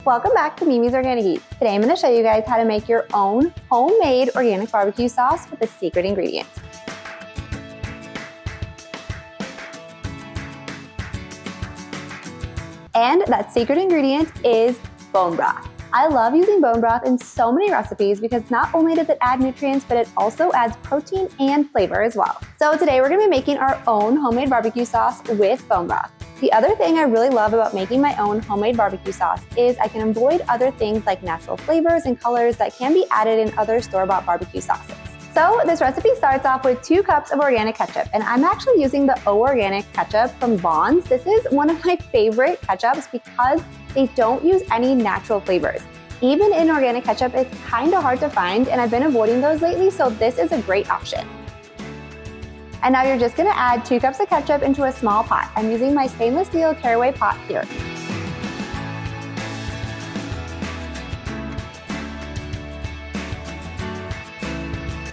Welcome back to Mimi's Organic Eats. Today I'm going to show you guys how to make your own homemade organic barbecue sauce with a secret ingredient. And that secret ingredient is bone broth. I love using bone broth in so many recipes because not only does it add nutrients, but it also adds protein and flavor as well. So today we're going to be making our own homemade barbecue sauce with bone broth. The other thing I really love about making my own homemade barbecue sauce is I can avoid other things like natural flavors and colors that can be added in other store-bought barbecue sauces. So this recipe starts off with 2 cups of organic ketchup, and I'm actually using the O Organic ketchup from Vons. This is one of my favorite ketchups because they don't use any natural flavors. Even in organic ketchup, it's kind of hard to find, and I've been avoiding those lately, so this is a great option. And now you're just gonna add 2 cups of ketchup into a small pot. I'm using my stainless steel caraway pot here.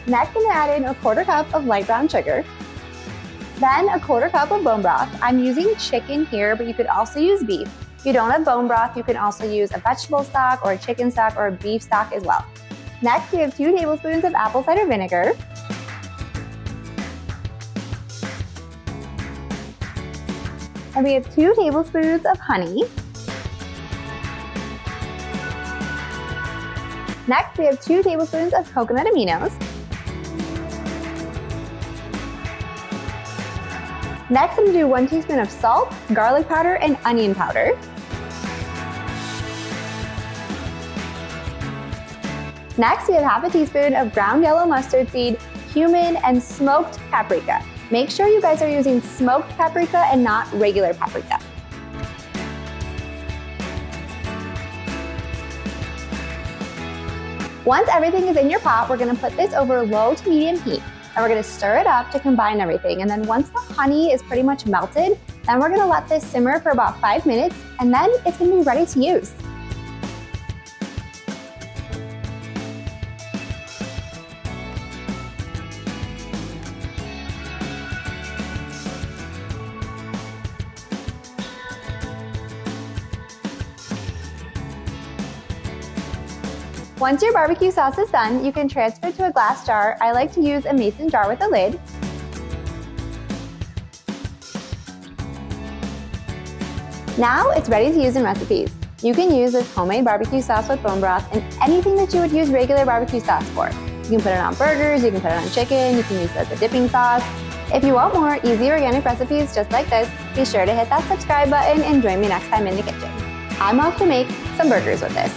Next, I'm gonna add in a 1/4 cup of light brown sugar. Then a 1/4 cup of bone broth. I'm using chicken here, but you could also use beef. If you don't have bone broth, you can also use a vegetable stock or a chicken stock or a beef stock as well. Next, we have 2 tablespoons of apple cider vinegar. And we have 2 tablespoons of honey. Next, we have 2 tablespoons of coconut aminos. Next, I'm going to do 1 teaspoon of salt, garlic powder, and onion powder. Next, we have 1/2 teaspoon of ground yellow mustard seed, cumin, and smoked paprika. Make sure you guys are using smoked paprika and not regular paprika. Once everything is in your pot, we're going to put this over low to medium heat. And we're going to stir it up to combine everything. And then once the honey is pretty much melted, then we're going to let this simmer for about 5 minutes, and then it's going to be ready to use. Once your barbecue sauce is done, you can transfer it to a glass jar. I like to use a mason jar with a lid. Now it's ready to use in recipes. You can use this homemade barbecue sauce with bone broth in anything that you would use regular barbecue sauce for. You can put it on burgers, you can put it on chicken, you can use it as a dipping sauce. If you want more easy organic recipes just like this, be sure to hit that subscribe button and join me next time in the kitchen. I'm off to make some burgers with this.